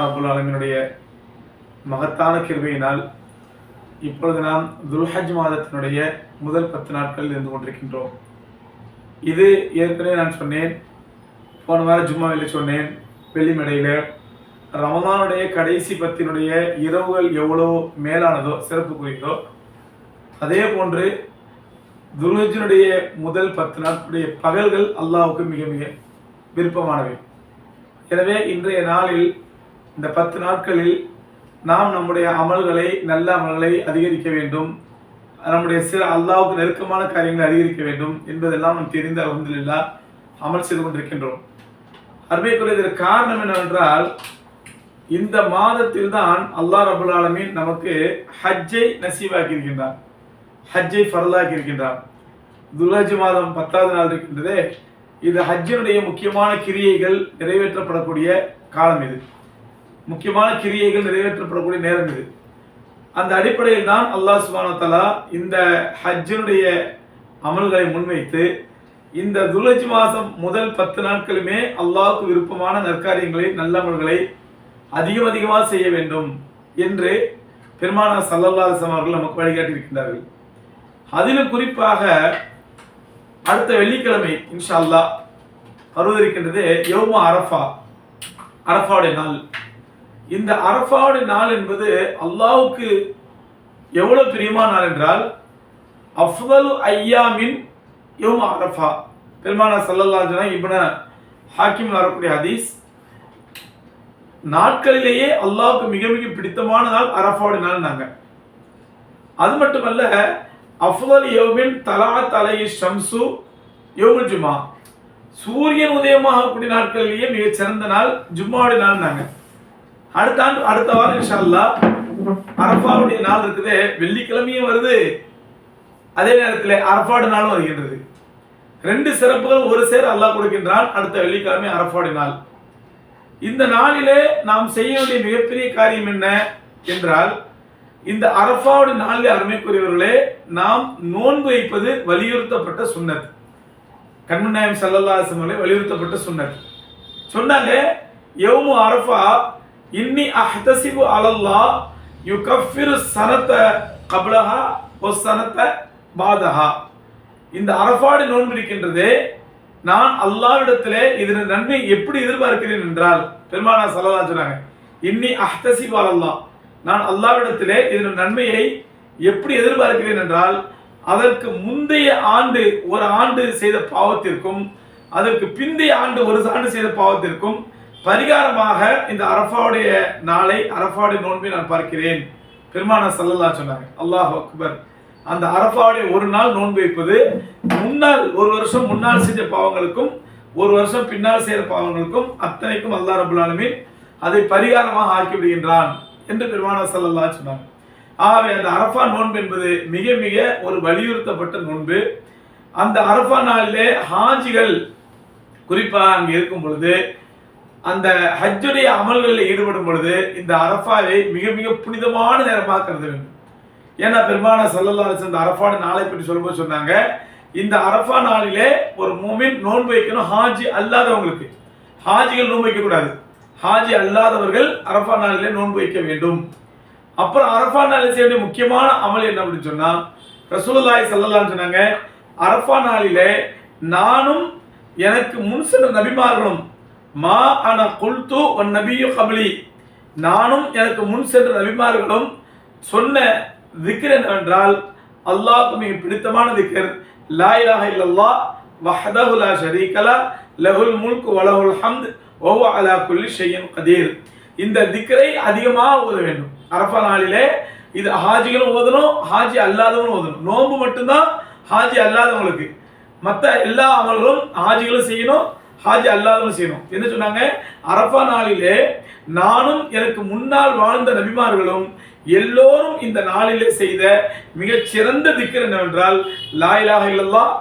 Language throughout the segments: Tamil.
ரப்பல் ஆலமீனுடைய மகத்தான கிருபையினால் இப்பொழுது நாம் துல்ஹஜ் மாதத்தினுடைய முதல் 10 நாட்களில் இருந்து கொண்டிருக்கின்றோம். இது ஏற்கனவே நான் சொன்னேன், போன வாரம் ஜும்மாவில் சொன்னேன், வெள்ளிமடையில் ரமலானுடைய கடைசி 10 இரவுகள் எவ்வளோ மேலானதோ சிறப்புக்குரியதோ, அதே போன்று துல்ஹஜ்ஜினுடைய முதல் 10 நாட்களுடைய பகல்கள் அல்லாஹ்வுக்கு மிக மிக விருப்பமானவை. எனவே இன்றைய நாளில் இந்த 10 நாட்களில் நாம் நம்முடைய அமல்களை, நல்ல அமல்களை அதிகரிக்க வேண்டும், நம்முடைய அல்லாஹ்வுக்கு நெருக்கமான காரியங்களை அதிகரிக்க வேண்டும் என்பதெல்லாம் நாம் தெரிந்து அல்ஹம்துலில்லாஹ் அமல் செய்து கொண்டிருக்கின்றோம். அருமைக்குரிய இதற்கு காரணம் என்னவென்றால், இந்த மாதத்தில் தான் அல்லாஹ் ரப்பல் ஆலமீன் நமக்கு ஹஜ்ஜை நசீவாக்கி இருக்கின்றார், ஹஜ்ஜை ஃபர்லாக்கி இருக்கின்றார். துல்ஹஜ் மாதம் 10வது நாள் இருக்கின்றதே, இது ஹஜ்ஜினுடைய முக்கியமான கிரியைகள் நிறைவேற்றப்படக்கூடிய காலம், இது முக்கியமான கிரியைகள் நிறைவேற்றப்படக்கூடிய நேரம் இது. அந்த அடிப்படையில் தான் அல்லாஹ் சுப்ஹானஹு வ தஆலா இந்த ஹஜ்ஜினுடைய அமல்களை முன்வைத்து இந்த துல்ஹஜ் மாதம் முதல் 10 நாட்களுமே அல்லாஹ்வுக்கு விருப்பமான நற்காரியங்களை, நல்ல அமல்களை அதிகமாக செய்ய வேண்டும் என்று பெருமானார் ஸல்லல்லாஹு அலைஹி வஸல்லம் அவர்கள் நமக்கு வழிகாட்டி இருக்கின்றார்கள். அதிலும் குறிப்பாக அடுத்த வெள்ளிக்கிழமை இன்ஷா அல்லாஹ் வருவதற்கின்றது யௌம அரஃபா, அரஃபாவுடைய நாள். இந்த அரஃபாவுடைய நாள் என்பது அல்லாஹ்வுக்கு எவ்வளவு பிரியமான நாள் என்றால், அஃதலு ஐயாமின் யௌம அரஃபா. பெருமானார் ஸல்லல்லாஹு அலைஹி வஸல்லம் இப்னு ஹாக்கிம் வரக்கூடிய ஹதீஸ், நாட்களிலேயே அல்லாஹ்வுக்கு மிக மிக பிடித்தமான நாள் அரஃபாவுடைய நாள் நாங்க. அது மட்டுமல்ல, அஃதல் யௌமின் தலஅத் அலைஹி ஷம்சு யௌமுல் ஜும்ஆ, சூரியன் உதயமாகக்கூடிய நாட்களிலேயே மிக சிறந்த நாள் ஜும்மாவுடைய நாள் நாங்க. அடுத்த வாரம் இன்ஷா அல்லாஹ் அரஃபாவுடைய நாள் இருக்குது, வெள்ளிக்கிழமையும் வருது, அதே நேரத்தில் அரஃபாவுடைய நாளும் வருகின்றது. 2 சிறப்புகள் ஒரு சேர அல்லாஹ் கொடுக்கின்றான். அடுத்த வெள்ளிக்கிழமை அரஃபாவுடைய நாள். இந்த நாளிலே நாம் செய்ய வேண்டிய மிகப்பெரிய காரியம் என்ன என்றால், இந்த அரஃபாவுடைய நாளிலே அருமைக்குரியவர்களே, நாம் நோன்பு வைப்பது வலியுறுத்தப்பட்ட சுன்னத். கண்மணி நாயகம் ஸல்லல்லாஹு அலைஹி வஸல்லம் வலியுறுத்தப்பட்ட சுன்னத். சொன்னாங்க, யௌமு அரஃபா இன்னி அஹ்தஸிபு அலல்லாஹ் யுகஃபிரு ஸனத கப்லஹா வ ஸனத பாதஹா. இந்த அரஃபாவுடைய நோன்பு இருக்கின்றது, நான் அல்லாஹ்விடத்திலே இதன் நன்மை எப்படி எதிர்பார்க்கிறேன் என்றால், பெருமானார் ஸல்லல்லாஹு அலைஹி வஸல்லம் சொன்னாங்க, இன்னி அஹ்தஸிபு அலல்லாஹ், நான் அல்லாஹ்விடத்திலே இதன் நன்மையை எப்படி எதிர்பார்க்கிறேன் என்றால், அதற்கு முந்தைய ஆண்டு ஒரு ஆண்டு செய்த பாவத்திற்கும் அதற்கு பிந்தைய ஆண்டு ஒரு ஆண்டு செய்த பாவத்திற்கும் பரிகாரமாக இந்த அரஃபாவுடைய நாளை, அரஃபாவுடைய நோன்பை நான் பார்க்கிறேன். பெருமானார் ஸல்லல்லாஹு அலைஹி சொன்னாங்க. அல்லாஹ் அக்பர். அந்த அரஃபாவுடைய ஒரு நாள் நோன்பு வைப்பது முன்னால், ஒரு வருஷம் முன்னால் செஞ்ச பாவங்களுக்கும் ஒரு வருஷம் பின்னால் செய்த பாவங்களுக்கும் அத்தனைக்கும் அல்லாஹ் ரப்பல் ஆலமீன் அதை பரிகாரமாக ஆக்கி விடுகின்றான் என்று பெருமானார் ஸல்லல்லாஹு அலைஹி சொன்னாங்க. ஆகவே அந்த அரஃபா நோன்பு என்பது மிக மிக ஒரு வலியுறுத்தப்பட்ட நோன்பு. அந்த அரஃபா நாளிலே ஹாஜிகள் குறிப்பாக அங்கே இருக்கும் பொழுது, அந்த ஹஜ்ஜுடைய அமல்களில் ஈடுபடும் பொழுது இந்த அரஃபாவை மிக மிக புனிதமான நேரமாக கருத வேண்டும். ஏன்னா பெருமானார் ஸல்லல்லாஹு அலைஹி வஸல்லம் இந்த அரஃபா நாளை பற்றி சொல்லும்போது சொன்னாங்க, இந்த அரஃபா நாளிலே ஒரு முஃமின் நோன்பு வைக்கணும், ஹாஜி அல்லாதவங்களுக்கு. ஹாஜிகள் நோன்பு வைக்க கூடாது, ஹாஜி அல்லாதவர்கள் அரஃபா நாளிலே நோன்பு வைக்க வேண்டும். அப்புறம் அரஃபா நாளில் செய்ய வேண்டிய முக்கியமான அமல் என்ன அப்படின்னு சொன்னா, ரசூலுல்லாஹி ஸல்லல்லாஹு அலைஹி சொன்னாங்க, அரஃபா நாளிலே நானும் எனக்கு முன் சென்ற நபிமார்களும், மா அன குல்து வன் நபியு கப்லி, நானும் எனக்கு முன் சென்ற நபிமார்களும் சொன்ன திக்ர் என்னவென்றால், அல்லாஹ்வுக்கு மிக பிடித்தமான திக்ர் லா இலாஹ இல்லல்லாஹ் வஹ்தஹு லா ஷரீக லஹ் லஹுல் முல்கு வ லஹுல் ஹம்து வ ஹுவ அலா குல்லி ஷைஇன் கதீர். இந்த திக்ரை அதிகமாக ஓத வேண்டும் அரஃபா நாளிலே. இது ஹாஜிகளும் ஓதணும், ஹாஜி அல்லாதவங்களும் ஓதணும். நோன்பு மட்டும்தான் ஹாஜி அல்லாதவங்களுக்கு, மற்ற எல்லா அமல்களும் ஹாஜிகளும் செய்யணும், ஹாஜி அல்லாதவங்களும் செய்யணும். என்ன சொன்னாங்க, அரஃபா நாளிலே நானும் எனக்கு முன்னால் வாழ்ந்த நபிமார்களும் எல்லோரும் இந்த நாளிலே செய்த மிகச் சிறந்த திக்ர் என்னவென்றால், லா இலாஹ இல்லல்லாஹ்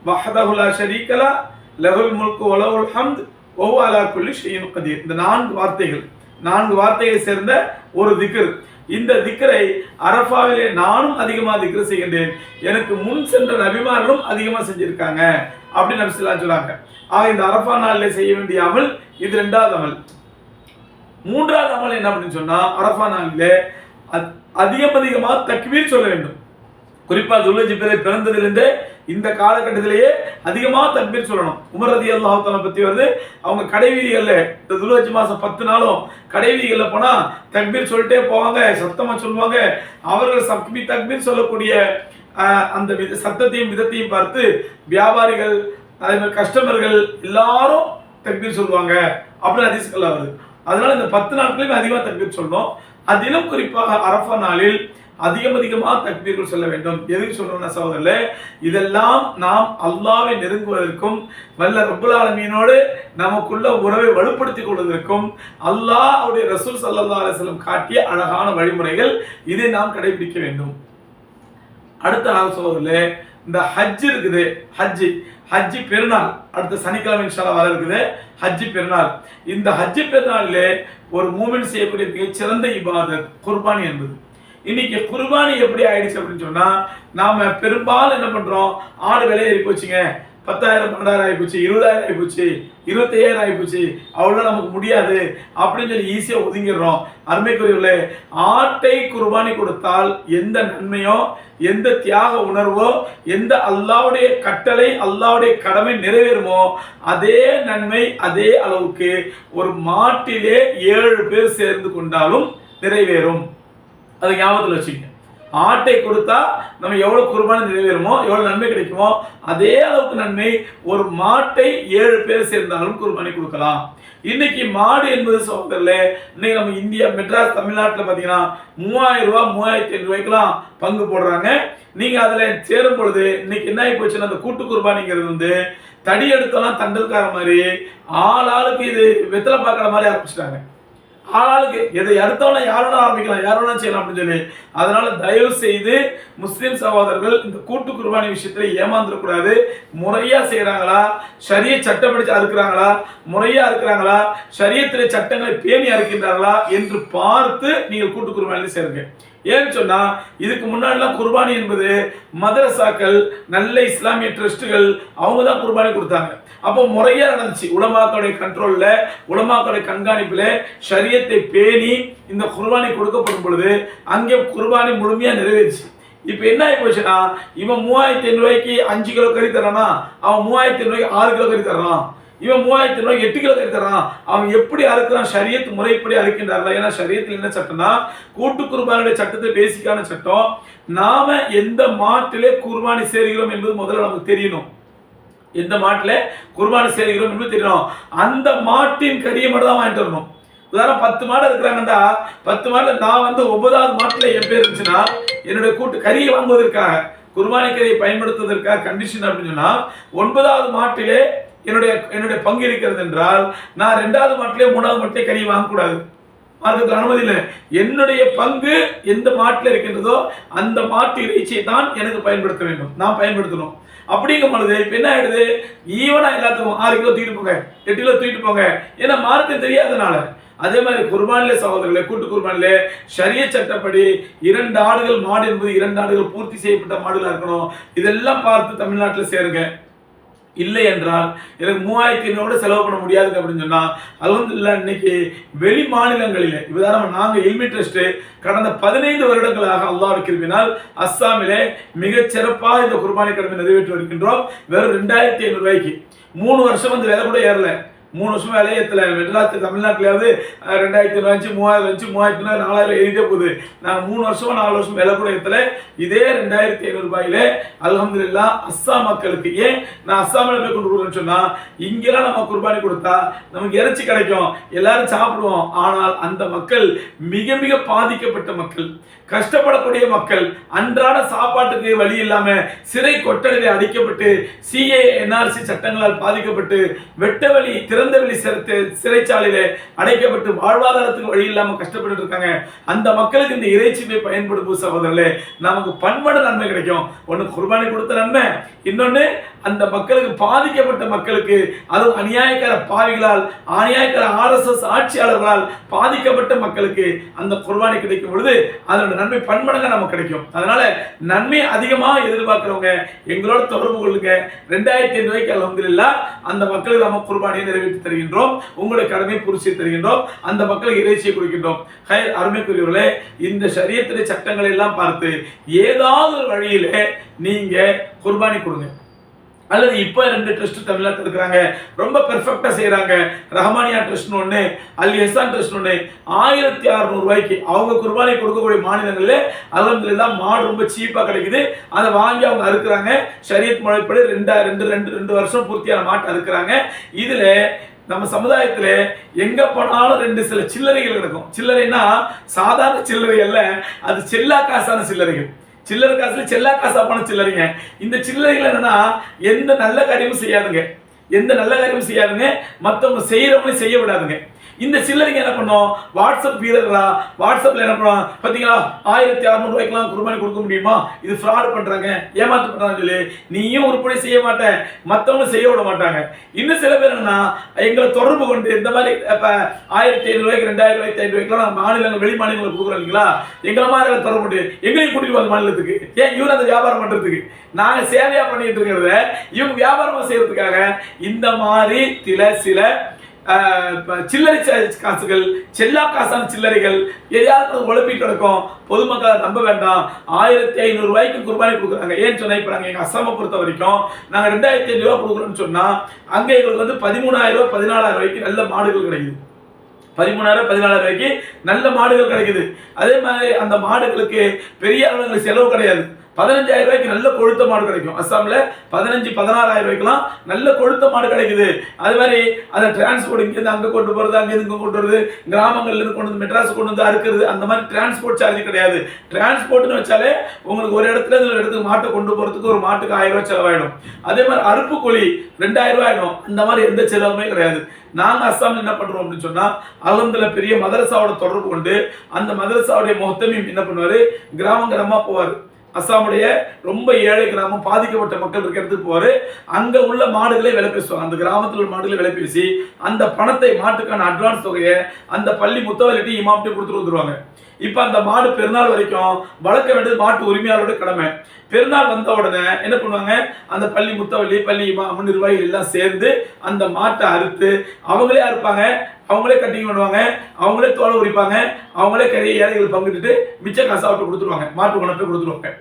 வஹ்தஹு லா ஷரீக லஹ் லஹுல் முல்கு வ லஹுல் ஹம்து வ ஹுவ அலா குல்லி ஷைஇன் கதீர். இந்த 4 வார்த்தைகளை சேர்ந்த ஒரு திக்ர். இந்த திக்ரை அரஃபாவிலே நானும் அதிகமாக திக்ர் செய்கின்றேன், எனக்கு முன் சென்ற நபிமார்களும் அதிகமாக செஞ்சிருக்காங்க அப்படின்னு நபி ஸல்லல்லாஹு அலைஹி வஸல்லம் சொன்னாங்க. ஆக இந்த அரஃபா நாளிலே செய்ய வேண்டிய அமல் இது 2வது அமல். மூன்றாவது அமல் என்ன அப்படின்னு சொன்னா, அரஃபா நாளிலே அதிகமாக தக்பீர் சொல்ல வேண்டும். குறிப்பா துல்ஹஜ் பிறந்ததிலிருந்தே இந்த காலகட்டத்திலேயே அதிகமாக தக்பீர் சொல்லணும். உமர் ரலியல்லாஹு தஆலா பத்தி வருது, அவங்க கடைவீதிகள்ல இந்த துல்ஹஜ் மாசம் 10 நாளும் கடைவீதிகள்ல போனா தக்பீர் சொல்லிட்டே போவாங்க, சத்தமா சொல்லுவாங்க. அவர்கள் தக்பீர் சொல்லக்கூடிய அந்த சத்தத்தையும் விதத்தையும் பார்த்து வியாபாரிகள், அதே மாதிரி கஸ்டமர்கள் எல்லாரும் தக்பீர் சொல்லுவாங்க அப்படின்னு ஹதீஸ்கள்ல வருது. அதனால இந்த 10 நாட்களையும் அதிகமாக தக்பீர் சொல்லணும். அதிலும் குறிப்பாக அரஃபா நாளில் அதிகமாக தக்பீர்கள் சொல்ல வேண்டும். எதுக்கு சொல்றோம்னா சகோதரர்களே, இதெல்லாம் நாம் அல்லாஹ்வை நெருங்குவதற்கும் வல்ல ரப்புல் ஆலமீனோடு நமக்குள்ள உறவை வலுப்படுத்திக் கொள்வதற்கும் அல்லாஹ் அவருடைய ரசூல் ஸல்லல்லாஹு அலைஹி வஸல்லம் காட்டிய அழகான வழிமுறைகள். இதை நாம் கடைபிடிக்க வேண்டும். அடுத்த சகோதரர்களே, இந்த ஹஜ் இருக்குது, ஹஜ் பெருநாள் அடுத்த சனிக்கிழமை இன்ஷா அல்லாஹ் வர இருக்குது. ஹஜ் பெருநாள். இந்த ஹஜ் பெருநாளிலே ஒரு மூமின் செய்யக்கூடிய மிகச்சிறந்த இபாதத் குர்பானி என்பது. இன்னைக்கு குர்பானி எப்படி ஆயிடுச்சு அப்படின்னு சொன்னா, நாம பெரும்பாலும் என்ன பண்றோம், ஆடு விலை ஏறி போச்சுங்க, 10,000 12,000 ஆகி போச்சு, 20,000 ஆகி போச்சு, 25,000 ஆகி போச்சு, அவ்வளோ நமக்கு முடியாது அப்படின்னு சொல்லி ஈஸியா ஒதுங்கிடுறோம். அருமைக்குரியவர்களே, ஆட்டை குர்பானி கொடுத்தால் எந்த நன்மையோ, எந்த தியாக உணர்வோ, எந்த அல்லாஹ்வுடைய கட்டளை அல்லாஹ்வுடைய கடமை நிறைவேறுமோ அதே நன்மை அதே அளவுக்கு ஒரு மாட்டிலே 7 பேர் சேர்ந்து கொண்டாலும் நிறைவேறும். அதை ஞாபகத்தில் வச்சுக்கங்க. ஆட்டை கொடுத்தா நம்ம எவ்வளவு குர்பானி நிறைவேறுமோ, எவ்வளவு நன்மை கிடைக்குமோ அதே அளவுக்கு நன்மை ஒரு மாட்டை 7 பேர் சேர்ந்தாலும் குர்பானி கொடுக்கலாம். இன்னைக்கு மாடு என்பது சகோதரர்களே, இன்னைக்கு நம்ம இந்தியா மெட்ராஸ் தமிழ்நாட்டில் பார்த்தீங்கன்னா 3,000 ரூபாய் 3,500 ரூபாய்க்குலாம் பங்கு போடுறாங்க. நீங்க அதுல சேரும் பொழுது இன்னைக்கு என்ன ஆகி போச்சுன்னா, அந்த கூட்டு குர்பானிங்கிறது வந்து தடி எடுத்தோம்னா தண்டல்கார மாதிரி ஆளுக்கு இது வெத்தலை பார்க்குற மாதிரி ஆரம்பிச்சிட்டாங்க. ஆளாளுக்கு எதை அடுத்தவன யாரோட ஆரம்பிக்கலாம், யாரோட செய்யலாம் அப்படின்னு சொல்லி. அதனால தயவு செய்து முஸ்லிம் சகோதரர்கள் இந்த கூட்டு குர்பானி விஷயத்துல ஏமாந்துடக்கூடாது. முறையா செய்யறாங்களா, ஷரியத் சட்டப்படி அறுக்கிறாங்களா, முறையா இருக்கிறாங்களா, ஷரியத்திலே சட்டங்களை பேணி அறுக்கின்றார்களா என்று பார்த்து நீங்கள் கூட்டு குர்பானில சேருங்க. ஏன்னு சொன்னா, இதுக்கு முன்னாடிலாம் குர்பானி என்பது மதரசாக்கள், நல்ல இஸ்லாமிய ட்ரஸ்டுகள் அவங்க தான் குர்பானி கொடுத்தாங்க. அப்போ முறையா நடந்துச்சு. உலமாக்களுடைய கண்ட்ரோல்ல, உலமாக்களுடைய கண்காணிப்புல ஷரியத்தை பேணி இந்த குர்பானி கொடுக்கப்படும் பொழுது அங்கே குர்பானி முழுமையா நிறைவேறிச்சு. இப்ப என்ன ஆகி போச்சுன்னா, இவன் 3,500 ரூபாய்க்கு 5 கிலோ கறி தரானா, அவன் 3,500 ரூபாய்க்கு 6 கிலோ கறி தரான். இவன் 3,500 ரூபாய்க்கு 8 கிலோ கறி தரான். அவன் எப்படி அறுக்கிறான், ஷரியத் முறைப்படி அறுக்கின்றார்களா? ஏன்னா ஷரியத்தில் என்ன சட்டம்னா, கூட்டு குர்பானுடைய சட்டத்தை பேசிக்கான சட்டம். நாம எந்த மாட்டிலே குர்பானி சேர்கிறோம் என்பது முதல்ல நமக்கு தெரியணும். எந்த மாட்டில குர்பானி சேர்கிறோம் என்பது தெரியணும். அந்த மாட்டின் கறியை மட்டும் தான் வாங்கிட்டு வரணும். உதாரணம் 10 மாடு இருக்கிறாங்கன்னா, 10 மாடு நான் வந்து 9வது மாட்டில் என் பேர் இருந்துச்சுன்னா, என்னுடைய கூட்டு கறியை வாங்குவதற்காக, குர்பானி கறியை பயன்படுத்துவதற்காக கண்டிஷன் அப்படின்னு சொன்னா, 9வது மாட்டிலே என்னுடைய பங்கு இருக்கிறது என்றால், நான் 2வது மாட்டிலே 3வது மாட்டிலே கறியை வாங்கக்கூடாது. மார்க்கத்தில் அனுமதி இல்லை. என்னுடைய பங்கு எந்த மாட்டில் இருக்கின்றதோ அந்த மாட்டு இறைச்சியை தான் எனக்கு பயன்படுத்த வேண்டும், நான் பயன்படுத்தணும். அப்படிங்கும் பொழுது இப்ப என்ன ஆயிடுது, ஈவனா எல்லாத்துக்கும் 6 கிலோ தூக்கிட்டு போங்க, 8 கிலோ தூக்கிட்டு போங்க, ஏன்னா மார்க்கம் தெரியாதனால. அதே மாதிரி குர்பானிலே சகோதரர்களே, கூட்டு குர்பானிலே ஷரியத் சட்டப்படி 2 ஆடுகள் மாடு என்பது 2 ஆடுகள் பூர்த்தி செய்யப்பட்ட மாடுகளா இருக்கணும். இதெல்லாம் பார்த்து தமிழ்நாட்டில் சேருங்க. இல்லை என்றால் எனக்கு 3,500 செலவு பண்ண முடியாது அப்படின்னு சொன்னா, அல்ஹம்துலில்லாஹ் இன்னைக்கு வெளி மாநிலங்களிலே உதாரணம் நாங்க இல்மி ட்ரஸ்ட் கடந்த 15 வருடங்களாக அல்லாஹ்வுடைய கிருபையினால் அஸ்ஸாமிலே மிகச் சிறப்பாக இந்த குர்பானி கடமை நிறைவேற்றி வருகின்றோம். வெறும் 2,500 ரூபாய்க்கு 3 வருஷம் வந்து விலை கூட ஏறல. 3 வருஷம் வேலையே ஏற்றல. மெட்ராஸ் தமிழ்நாட்டிலாவது 2,500 வந்துச்சு, 3,000 வந்துச்சு, 3,000 4,000 எழுதிட்டே போகுது. நாங்கள் 3 வருஷமா 4 வருஷம் விலை கூட ஏற்றல. இதே 2,500 ரூபாயில அல்ஹம்துலில்லாஹ் அஸ்ஸாம் மக்களுக்கு, ஏன் நான் அஸ்ஸாமில் போய் கொண்டு கொடுக்குறேன்னு சொன்னா, இங்கெல்லாம் நம்ம குர்பானி கொடுத்தா நமக்கு இறைச்சி கிடைக்கும், எல்லாரும் சாப்பிடுவோம். ஆனால் அந்த மக்கள் மிக மிக பாதிக்கப்பட்ட மக்கள், கஷ்டப்படக்கூடிய மக்கள், அன்றாட சாப்பாட்டுக்கு வழி இல்லாம சிறை கொட்டடியில் அடிக்கப்பட்டு சிஏ என்ஆர்சி சட்டங்களால் பாதிக்கப்பட்டு வெட்ட வழி திறந்த வெளி சிறைச்சாலையில அடைக்கப்பட்டு வாழ்வாதாரத்துக்கு வழி இல்லாம கஷ்டப்பட்டு இருக்காங்க. அந்த மக்களுக்கு இந்த இறைச்சியை பயன்படுத்தும் சகோதரர்களே, நமக்கு பன்மடங்கு நன்மை கிடைக்கும். ஒன்னு குர்பானி கொடுத்த நன்மை, இன்னொன்னு அந்த மக்களுக்கு, பாதிக்கப்பட்ட மக்களுக்கு, அதுவும் அநியாயக்கார பாவிகளால், அநியாயக்கார RSS ஆட்சியாளர்களால் பாதிக்கப்பட்ட மக்களுக்கு அந்த குர்பானி கிடைக்கும் பொழுது அதோட நன்மை பன்மடங்கா நமக்கு கிடைக்கும். அதனால நன்மை அதிகமாக எதிர்பார்க்கிறவங்க எங்களோட தொடர்பு கொள்ளுங்க. 2500 ரூபாய்க்கு அல்ஹம்துலில்லாஹ் அந்த மக்களுக்கு நம்ம குர்பானியை நிறைவேற்றி தருகின்றோம். உங்களுடைய கடமை பூர்த்தி தருகின்றோம். அந்த மக்களுக்கு இறைச்சியை கொடுக்கின்றோம். அருமைக்குரியவர்களே, இந்த ஷரியத்துடைய சட்டங்களை எல்லாம் பார்த்து ஏதாவது ஒரு வழியிலே நீங்க குர்பானி கொடுங்க. அல்லது இப்போ 2 ட்ரஸ்ட் தமிழ்நாட்டில் இருக்கிறாங்க, ரொம்ப பெர்ஃபெக்டா செய்யறாங்க. ரஹ்மானியா ட்ரஸ்ட் ஒன்று, அல் இஹ்சான் ட்ரஸ்ட் ஒன்று, 1600 ரூபாய்க்கு அவங்க குர்பானி கொடுக்கக்கூடிய மாநிலங்களில் அல்ஹம்துலில்லாஹ் மாடு ரொம்ப சீப்பா கிடைக்குது. அதை வாங்கி அவங்க அறுக்கிறாங்க. ஷரியத் முறைப்படி 2 வருஷம் பூர்த்தியான மாட்டை அறுக்கிறாங்க. இதுல நம்ம சமுதாயத்துல எங்க போனாலும் 2 சில சில்லறைகள் கிடைக்கும். சில்லறைனா சாதாரண சில்லறை அல்ல, அது செல்லா காசான சில்லறைகள். சில்லறை காசுல செல்லா காசா போன சில்லறைங்க. இந்த சில்லறைகள் என்னன்னா எந்த நல்ல காரியமும் செய்யாதுங்க, மற்றவங்க செய்யறவங்களையும் செய்ய விடாதுங்க. இந்த சில்லறைங்க என்ன பண்ணும், வாட்ஸ்அப் வீரர்களா வாட்ஸ்அப்ல என்ன பண்ணுவோம் பாத்தீங்களா, 1600 ரூபாய்க்குலாம் குர்பானி கொடுக்க முடியுமா, இது ஃப்ராட் பண்றாங்க, ஏமாத்து பண்றாங்க சொல்லி நீயும் உருப்படி செய்ய மாட்டேன், மற்றவங்க செய்ய விட மாட்டாங்க. இன்னும் சில பேர் என்னன்னா எங்களை தொடர்பு கொண்டு இந்த மாதிரி இப்ப 1500 ரூபாய்க்கு 2000 ரூபாய்க்கு 500 ரூபாய்க்குலாம் மாநிலங்கள் வெளி மாநிலங்களுக்கு கொடுக்குறோம் இல்லைங்களா, எங்களை மாதிரி தொடர்பு கொண்டு எங்களையும் கூட்டிட்டு வந்து மாநிலத்துக்கு, ஏன் இவரு அந்த வியாபாரம் பண்றதுக்கு, நாங்க சேவையா பண்ணிட்டு இருக்கிறத இவங்க வியாபாரமா செய்யறதுக்காக இந்த மாதிரி சில சில்லறை காசுகள், செல்லா காசான சில்லறைகள் எதையாவது உழப்பிட்டு கிடக்கும். பொதுமக்களை நம்ப வேண்டாம். 1500 ரூபாய்க்கு குர்பானி கொடுக்குறாங்க. ஏன்னு சொன்னா இப்ப நாங்க எங்க அஸ்ஸாமை பொறுத்த வரைக்கும் நாங்க 2500 ரூபாய் கொடுக்குறோம்னு சொன்னா அங்க எங்களுக்கு வந்து 13000 ரூபாய் 14000 ரூபாய்க்கு நல்ல மாடுகள் கிடைக்குது. 13000 14000 ரூபாய்க்கு நல்ல மாடுகள் கிடைக்குது. அதே மாதிரி அந்த மாடுகளுக்கு பெரிய அளவுக்கு செலவு கிடையாது. 15000 ரூபாய்க்கு நல்ல கொழுத்த மாடு கிடைக்கும். அஸ்ஸாம்ல 16000 ரூபாய்க்குலாம் நல்ல கொழுத்த மாடு கிடைக்குது. அது மாதிரி அதை டிரான்ஸ்போர்ட் இங்கிருந்து அங்கே கொண்டு போகிறது, அங்கேருந்து இங்கே கொண்டு வருது, கிராமங்கள்ல இருந்து கொண்டு வந்து மெட்ராஸ் கொண்டு வந்து அறுக்கிறது, அந்த மாதிரி டிரான்ஸ்போர்ட் சார்ஜ் கிடையாது. டிரான்ஸ்போர்ட்னு வச்சாலே உங்களுக்கு ஒரு இடத்துல இருந்து ஒரு இடத்துக்கு மாட்டை கொண்டு போகிறதுக்கு ஒரு மாட்டுக்கு 1000 ரூபாய் செலவாயிடும். அதே மாதிரி அறுப்பு கூலி 2000 ரூபாய் ஆயிடும். அந்த மாதிரி எந்த செலவுமே கிடையாது. நாங்க அஸ்ஸாம்ல என்ன பண்றோம் அப்படின்னு சொன்னா அல்ஹம்துலில்லாஹ் பெரிய மதரசாவோட தொடர்பு கொண்டு அந்த மதரசாவுடைய முஹ்தமீம் என்ன பண்ணுவாரு, கிராமமா போவார். அஸ்ஸாமுடைய ரொம்ப ஏழை கிராமம், பாதிக்கப்பட்ட மக்கள் இருக்க இடத்துக்கு போவாரு. அங்க உள்ள மாடுகளை விலை பேசுவாங்க. அந்த கிராமத்தில் உள்ள மாடுகளை விலை பேசி அந்த பணத்தை, மாட்டுக்கான அட்வான்ஸ் தொகையை அந்த பள்ளி முத்தவலிட்டி இமாம்கிட்ட கொடுத்துட்டு வந்துருவாங்க. இப்ப அந்த மாடு பெருநாள் வரைக்கும் வளர்க்க வேண்டியது மாட்டு உரிமையாளரோட கடமை. பெருநாள் வந்த உடனே என்ன பண்ணுவாங்க, அந்த பள்ளி முத்தவல்லி, பள்ளி இமாம், நிர்வாகிகள் எல்லாம் சேர்ந்து அந்த மாட்டை அறுத்து அவங்களே அறுப்பாங்க, அவங்களே கட்டிங் பண்ணுவாங்க, அவங்களே தோலை உரிப்பாங்க, அவங்களே கறியை ஏழைகள் பங்கிட்டு மிச்ச காசு அவர்கிட்ட கொடுத்துருவாங்க, மாட்டு குணத்தை கொடுத்துருவாங்க.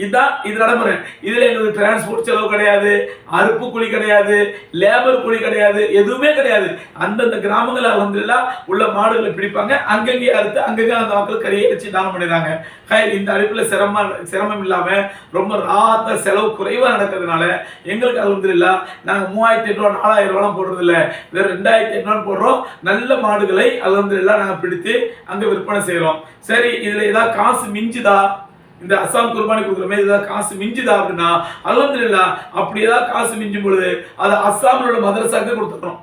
இதுதான் இது நடைமுறை. இதுல எங்களுக்கு டிரான்ஸ்போர்ட் செலவு கிடையாது, அறுப்பு கூலி கிடையாது, லேபர் கூலி கிடையாது, எதுவுமே கிடையாது. அந்தந்த கிராமங்கள் அல்ஹம்துலில்லாஹ் உள்ள மாடுகளை பிடிப்பாங்க, அங்கங்கே அறுத்து அங்கங்கே அந்த மக்கள் கறியை வச்சு தானம் பண்ணிடுறாங்க. இந்த அடிப்பில் சிரமம் இல்லாம ரொம்ப ராத்த செலவு குறைவா நடக்கிறதுனால எங்களுக்கு அல்ஹம்துலில்லாஹ் நாங்க 3800 ரூபாய் 4000 ரூபாய் போடுறது இல்லை, வெறும் 2500 போடுறோம். நல்ல மாடுகளை அல்ஹம்துலில்லாஹ் நாங்க பிடித்து அங்க விற்பனை செய்யறோம். சரி, இதுல ஏதாவது காசு மிஞ்சுதா, இந்த அஸ்ஸாம் குர்பானி கொடுக்குற மாதிரி ஏதாவது காசு மிஞ்சுதா அப்படின்னா அல்ஹம்துலில்லாஹ் அப்படி ஏதாவது காசு மிஞ்சும் பொழுது அதை அஸ்ஸாமில் மதரசாக்கு கொடுத்துறோம்.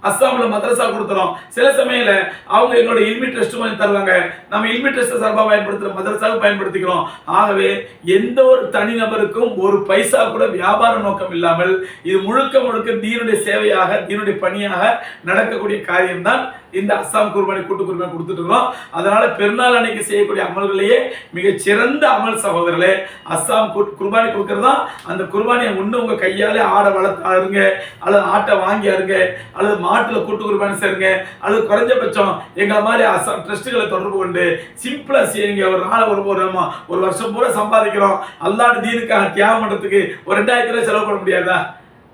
அஸ்ஸாம்ல மதரசா கொடுத்துறோம். சில சமயத்துல அவங்க எங்களோட இல்மி ட்ரஸ்ட் மாதிரி தருவாங்க, நம்ம இல்மி ட்ரஸ்ட் சார்பாக பயன்படுத்துற மதரசாவை பயன்படுத்திக்கிறோம். ஆகவே எந்த ஒரு தனிநபருக்கும் ஒரு பைசா கூட வியாபார நோக்கம் இல்லாமல் இது முழுக்க தீனுடைய சேவையாக, தீனுடைய பணியாக நடக்கக்கூடிய காரியம்தான் இந்த அஸ்ஸாம் குர்பானி கூட்டு குர்பானி கொடுத்துட்டு இருக்கோம். அதனால பெருநாள் அன்னைக்கு செய்யக்கூடிய அமல்களையே மிகச் சிறந்த அமல் சகோதரர்களே. அஸ்ஸாம் குர்பானி கொடுக்கறதா, அந்த குர்பானியை ஒண்ணு உங்க கையாலே ஆடை வளர்த்து அருங்க, அல்லது ஆட்டை வாங்கி அருங்க, அல்லது மாட்டுல கூட்டு குர்பானி செய்யுங்க, அல்லது குறைஞ்சபட்சம் எங்களை மாதிரி அஸ்ஸாம் ட்ரஸ்ட்டுகளை தொடர்பு கொண்டு சிம்பிளா செய்யுங்க. ஒரு நாள் ஒரு வருஷம் பூரா சம்பாதிக்கிறோம், அல்லாஹ் தீனுக்காக தியாகம் பண்றதுக்கு ஒரு 2000 ரூபாய் செலவு பண்ண முடியாதா?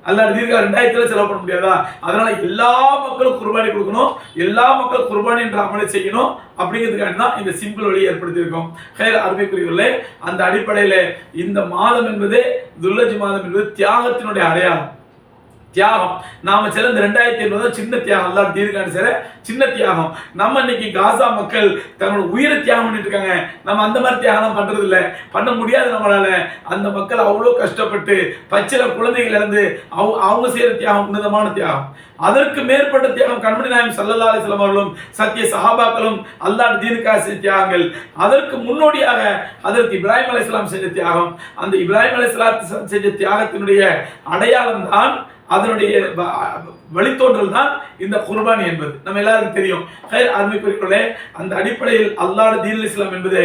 அல்லாஹ் தீனுக்காக 2000 ரூபாய் செலவு பண்ண முடியாதா? அதனால எல்லா மக்களும் குர்பானி கொடுக்கணும், எல்லா மக்களும் குர்பானி என்ற அமலை செய்யணும். அப்படிங்கிறதுக்காக தான் இந்த சிம்பிள் வழி ஏற்படுத்தியிருக்கோம். அருமைக்குரியவர்களே, அந்த அடிப்படையில் இந்த மாதம் என்பது துல்ஹஜ் மாதம் என்பது தியாகத்தினுடைய அடையாளம். தியாகம். நாம சிறந்த 2500 சின்ன தியாகம், அல்லாஹ் தீர்க்கான சிற சின்ன தியாகம். நம்ம இன்னைக்கு காசா மக்கள் தங்களோட உயிரை தியாகம் பண்ணிட்டு இருக்காங்க. நம்ம அந்த மாதிரி தியாகம் பண்றது இல்லை, பண்ண முடியாது நம்மளால. அந்த மக்கள் அவ்வளோ கஷ்டப்பட்டு பச்சில குழந்தைகள் இழந்து அவங்க செய்யற தியாகம் உன்னதமான தியாகம். அதற்கு மேற்பட்ட தியாகம் கண்மணி நாயகம் ஸல்லல்லாஹு அலைஹி வஸல்லம் அவர்களும் சத்திய சஹாபாக்களும் அல்லாஹ் தீனுக்காக செய்த தியாகங்கள். அதற்கு முன்னோடியாக அதற்கு இப்ராஹிம் அலைஹிஸ்ஸலாம் செஞ்ச தியாகம். அந்த இப்ராஹிம் அலைஹிஸ்ஸலாம் செஞ்ச தியாகத்தினுடைய அடையாளம் தான், அதனுடைய வழித்தோன்றல் தான் இந்த குர்பானி என்பது நம்ம எல்லாருக்கும் தெரியும். அருமைக்குரியவர்களே, அந்த அடிப்படையில் அல்லாஹ் தீனுல் இஸ்லாம் என்பது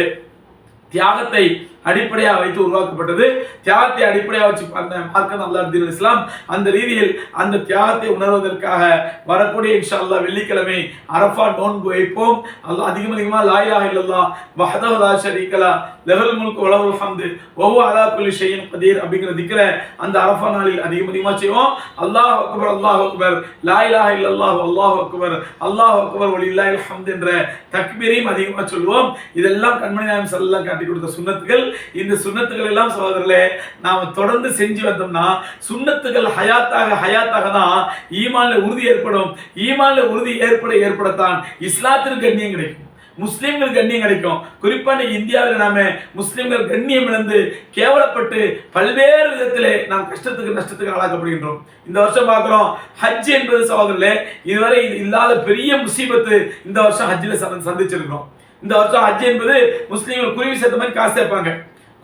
தியாகத்தை அடிப்படையாக வைத்து உருவாக்கப்பட்டது. தியாகத்தை அடிப்படையாக வச்சு அந்த மார்க்கம் அல்லாஹ் தீனுல் இஸ்லாம். அந்த ரீதியில் அந்த தியாகத்தை உணர்வதற்காக வரக்கூடிய இன்ஷா அல்லாஹ் வெள்ளிக்கிழமை அரஃபா நோன்பு வைப்போம். அல்லாஹ் அதிகமாக லா இலாஹ இல்லல்லாஹ் வஹ்தஹு லா ஷரீக லஹ் லஹுல் முல்கு வ லஹுல் ஹம்து வ ஹுவ அலா குல்லி ஷைஇன் கதீர் அப்படிங்கிற திக்ர அந்த அரஃபா நாளில் அதிகமாக செய்வோம். அல்லாஹ் அக்பர் அல்லாஹ் அக்பர் லா இலாஹ இல்லல்லாஹ் அல்லாஹ் அக்பர் அல்லாஹ் அக்பர் வலில்லாஹில் ஹம்து என்ற தக்பீரையும் அதிகமாக சொல்லுவோம். இதெல்லாம் கண்மணி நாயகம் ஸல்லல்லாஹு காட்டி கொடுத்த சுன்னத்துகள். இந்த சுன்னத்துகள் எல்லாம் சகோதரர்களே நாம தொடர்ந்து செஞ்சு வந்தோம்னா சுன்னத்துகள் ஹயாத்தாக தான் ஈமான்ல உறுதி ஏற்படும். ஈமான்ல உறுதி ஏற்படத்தான் இஸ்லாத்திற்கு கண்ணியம் கிடைக்கும், முஸ்லிம்கள் கண்ணியம் கிடைக்கும். குறிப்பா இந்தியாவில் நாம முஸ்லிம்கள் கண்ணியம் இழந்து கேவலப்பட்டு பல்வேறு விதத்திலே நாம் கஷ்டத்துக்கு நஷ்டத்துக்கு ஆளாக்கப்படுகின்றோம். இந்த வருஷம் பார்க்கிறோம், ஹஜ் என்பது சகோதரர்களே இதுவரை இல்லாத பெரிய முசீபத்து இந்த வருஷம் ஹஜ்ஜில் சந்திச்சிருக்கிறோம். இந்த வருஷம் ஹஜ் என்பது முஸ்லீம்கள் குருவி சேர்த்த மாதிரி காசு சேர்ப்பாங்க.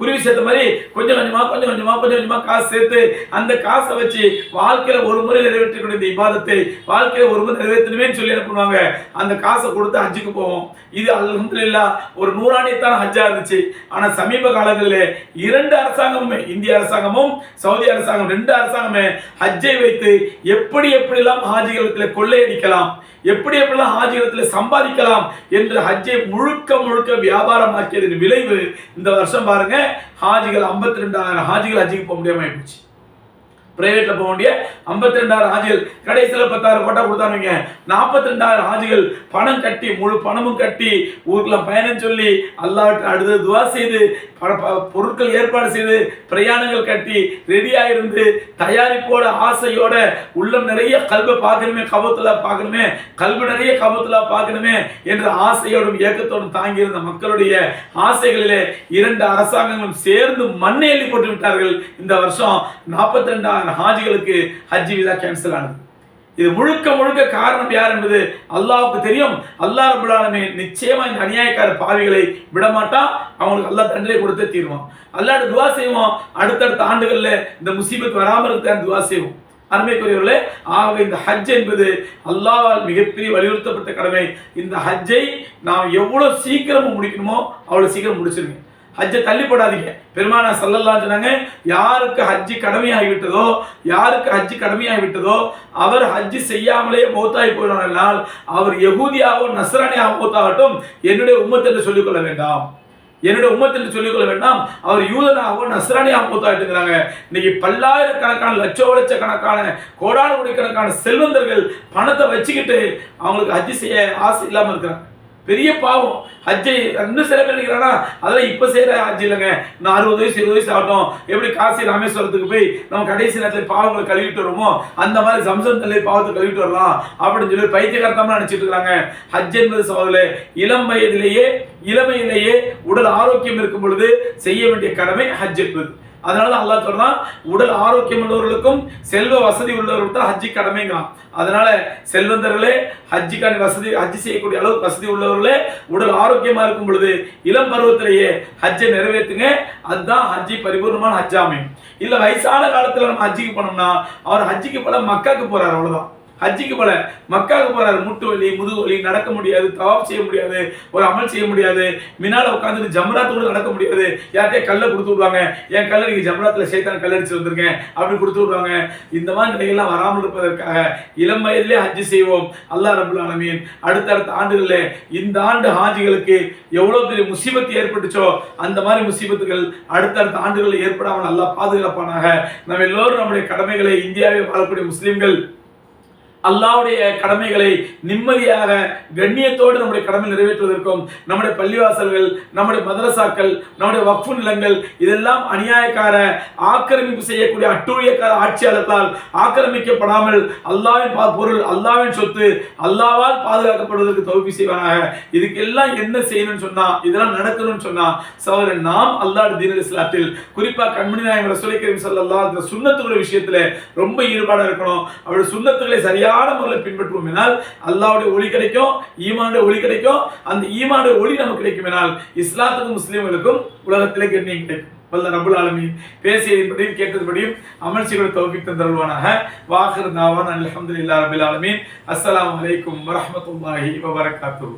குருவி சேர்த்த மாதிரி கொஞ்சம் கொஞ்சமா காசு சேர்த்து அந்த காசை வச்சு வாழ்க்கையில ஒரு முறை நிறைவேற்றக்கூடிய இந்த இபாதத்தை வாழ்க்கையில ஒரு முறை நிறைவேற்றணுமே சொல்லி என்ன பண்ணுவாங்க, அந்த காசை கொடுத்து ஹஜ்ஜுக்கு போவோம். இது அல்ஹம்துலில்லாஹ் ஒரு நூறாணியத்தான ஹஜ்ஜா இருந்துச்சு. ஆனா சமீப காலங்களிலே இரண்டு அரசாங்கமுமே, இந்திய அரசாங்கமும் சவுதி அரசாங்கம், ரெண்டு அரசாங்கமே ஹஜ்ஜை வைத்து எப்படியெல்லாம் ஹாஜிகளுக்கு கொள்ளையடிக்கலாம், எப்படியெல்லாம் ஹாஜிகளத்தில் சம்பாதிக்கலாம் என்று ஹஜ்ஜை முழுக்க வியாபாரமாக்கியதன் விளைவு இந்த வருஷம் பாருங்க, ஹாஜிகள் 52,000 ஹாஜிகள் ஹஜ்ஜுக்கு போக முடியாம ஆயிடுச்சு. பிரைவேட்ல போக வேண்டிய 52,000 ஹாஜிகள் கடைசியில் 10,000 கோட்டா கொடுத்தானுங்க. 42,000 ஹாஜிகள் பணம் கட்டி, முழு பணமும் கட்டி ஊருக்குள்ள பயணம் சொல்லி அல்லாஹ் அடுத்து துவா செய்து பொருட்கள் ஏற்பாடு செய்து பிரயாணங்கள் கட்டி ரெடியா இருந்து தயாரிப்போட ஆசையோட உள்ளம் நிறைய கல்பை பார்க்கணுமே, கபத்துல்லா பார்க்கணுமே, கல்பு நிறைய கபத்துல்லா பார்க்கணுமே என்ற ஆசையோடும் ஏக்கத்தோடும் தாங்கி இருந்த மக்களுடைய ஆசைகளிலே இரண்டு அரசாங்கங்களும் சேர்ந்து மண்ணை எள்ளி போட்டு விட்டார்கள். இந்த வருஷம் 42,000 ஹாஜிகளுக்கு ஹஜ் விசா கேன்சல் ஆனது. இது முழுக்க காரணம் யார் என்பது அல்லாஹ்வுக்கு தெரியும். அல்லாஹ் ரப்பல் ஆலமீன் நிச்சயமா இந்த அநியாயக்கார பாவிகளை விடமாட்டான். அவங்களுக்கு அல்லாஹ் தண்டனை கொடுத்தே தீருவான். அல்லாஹ்ட்ட துஆ செய்வோம், அடுத்தடுத்த ஆண்டுகள்ல இந்த முசீபத் வராமல் இருக்க துஆ செய்வோம். அருமைக்குரியவர்களே, ஆகவே இந்த ஹஜ் என்பது அல்லாஹ்வால் மிகப்பெரிய வலியுறுத்தப்பட்ட கடமை. இந்த ஹஜ்ஜை நாம் எவ்வளவு சீக்கிரம் முடிக்கணுமோ அவ்வளவு சீக்கிரம் முடிச்சிருங்க. ஹஜ்ஜை தள்ளி போடாதீங்க. பெருமானார் ஸல்லல்லாஹு அலைஹி சொன்னாங்க, யாருக்கு ஹஜ்ஜி கடமையாகிவிட்டதோ அவர் ஹஜ்ஜி செய்யாமலே மௌத்தாகி போயினால் அவர் யகூதியாவோ நஸ்ரானியாவோ மௌத்தாகட்டும், என்னுடைய உம்மத் என்று சொல்லிக்கொள்ள வேண்டாம், அவர் யூதனாகவோ நஸ்ரானியாவோ மௌத்தாகிட்டுங்கிறாங்க. இன்னைக்கு பல்லாயிரக்கணக்கான லட்சக்கணக்கான கோடானு கோடிக்கணக்கான செல்வந்தர்கள் பணத்தை வச்சுக்கிட்டு அவங்களுக்கு ஹஜ்ஜி செய்ய ஆசை இல்லாமல் இருக்கிறாங்க. பெரிய பாவம். ஹஜ்ஜை இன்னும் சில பேர் நினைக்கிறானா அதெல்லாம் இப்ப செய்யற ஹஜ் இல்லைங்க, நான் 60 வயசு 20 வயசு ஆகட்டும், எப்படி காசி ராமேஸ்வரத்துக்கு போய் நம்ம கடைசி நேரத்தில் பாவங்களை கழுவிட்டு வருமோ அந்த மாதிரி சம்சம் தள்ளி பாவத்தை கழுவிட்டு வரலாம் அப்படின்னு சொல்லி பைத்தியகாரத்தமா நினைச்சிட்டு இருக்காங்க. ஹஜ் என்பது சகோதரர்களே இளமையிலேயே உடல் ஆரோக்கியம் இருக்கும் பொழுது செய்ய வேண்டிய கடமை ஹஜ் என்பது. அதனால அல்லாஹ் சொல்றான், உடல் ஆரோக்கியம் உள்ளவர்களுக்கும் செல்வ வசதி உள்ளவர்களுக்கு தான் ஹஜ்ஜி கடமைங்கிறான். அதனால செல்வந்தர்களே, ஹஜ்ஜி செய்யக்கூடிய அளவுக்கு வசதி உள்ளவர்களே, உடல் ஆரோக்கியமா இருக்கும் பொழுது இளம் பருவத்திலேயே ஹஜ்ஜை நிறைவேற்றுங்க. அதுதான் ஹஜ்ஜி பரிபூர்ணமான ஹஜ்ஜாமை. இல்ல வயசான காலத்துல நம்ம ஹஜ்ஜிக்கு போனோம்னா அவர் ஹஜ்ஜிக்கு போல மக்காக்கு போறாரு, அவ்வளவுதான். ஹஜ்ஜிக்கு போல மக்காவுக்கு போறாரு, முட்டு வலி முதுகு வலி, நடக்க முடியாது, தவாப் செய்ய முடியாது, ஒரு அமல் செய்ய முடியாது, மினால உட்காந்துட்டு ஜம்ராத் கூட நடக்க முடியாது. யார்கிட்டயே கல்லை கொடுத்து விடுவாங்க, என் கல்லை நீங்க ஜம்ராத்துல சைத்தான் கல்லடிச்சு வந்திருக்கேன் அப்படி கொடுத்து விடுவாங்க. இந்த மாதிரி நிலைகள்லாம் வராமல் இருப்பதற்காக இளம் வயதிலே ஹஜ்ஜி செய்வோம். அல்லாஹ் ரப்பல் ஆலமீன் அடுத்தடுத்த ஆண்டுகளில் இந்த ஆண்டு ஹாஜிகளுக்கு எவ்வளவு பெரிய முசீபத்து ஏற்பட்டுச்சோ அந்த மாதிரி முசீபத்துகள் அடுத்தடுத்த ஆண்டுகளில் ஏற்படாமல் அல்லாஹ் பாதுகாப்பானாக. நம்ம எல்லோரும் நம்முடைய கடமைகளை, இந்தியாவில் வாழக்கூடிய முஸ்லிம்கள் அல்லாஹ்வுடைய கடமைகளை நிம்மதியாக கண்ணியத்தோடு நம்முடைய கடமை நிறைவேற்றுவதற்கும் நம்முடைய பள்ளிவாசல்கள், நம்முடைய மதரசாக்கள், நம்முடைய வக்ஃபு நிலங்கள் இதெல்லாம் அநியாயக்கார ஆக்கிரமிப்பு செய்யக்கூடிய அட்டூழியக்கார ஆட்சியாளர்களால் ஆக்கிரமிக்கப்படாமல் அல்லாஹ்வின் பொருள், அல்லாஹ்வின் சொத்து அல்லாஹ்வால் பாதுகாக்கப்படுவதற்கு தௌஃபீக் செய்வானாக. இதுக்கெல்லாம் என்ன செய்யணும்னு சொன்னா, இதெல்லாம் நடக்கணும்னு சொன்னா சகோதரன், நாம் அல்லாஹ்வுடைய தீனுல் இஸ்லாத்தில் குறிப்பா கண்மணி நாயகம் ரசூல் கரீம் ஸல்லல்லாஹு அலைஹி வஸல்லம் சுன்னத்துடைய விஷயத்துல ரொம்ப ஈடுபாடா இருக்கணும். அவருடைய சுன்னத்துகளை சரியான முறையில் பின்பற்றுவோம் என்றால் அல்லாஹ்வுடைய ஒளி கிடைக்கும், ஈமானுடைய ஒளி கிடைக்கும். அந்த ஈமானுடைய ஒளி நமக்கு கிடைக்கும் என்றால் இஸ்லாத்துக்கும் முஸ்லிம்களுக்கும் உலகத்திலே கண்ணியம் கிடைக்கும். வல்ல ரப்பல் ஆலமீன் பேசியதின்படியும் கேட்டதுபடியும் அமல் செய்ய தௌஃபீக் தந்தருள்வானாக. வாஹிர் தாவானா அல்ஹம்துலில்லாஹி ரப்பில் ஆலமீன். அஸ்ஸலாமு அலைக்கும் வரஹ்மத்துல்லாஹி வபரகாத்துஹு.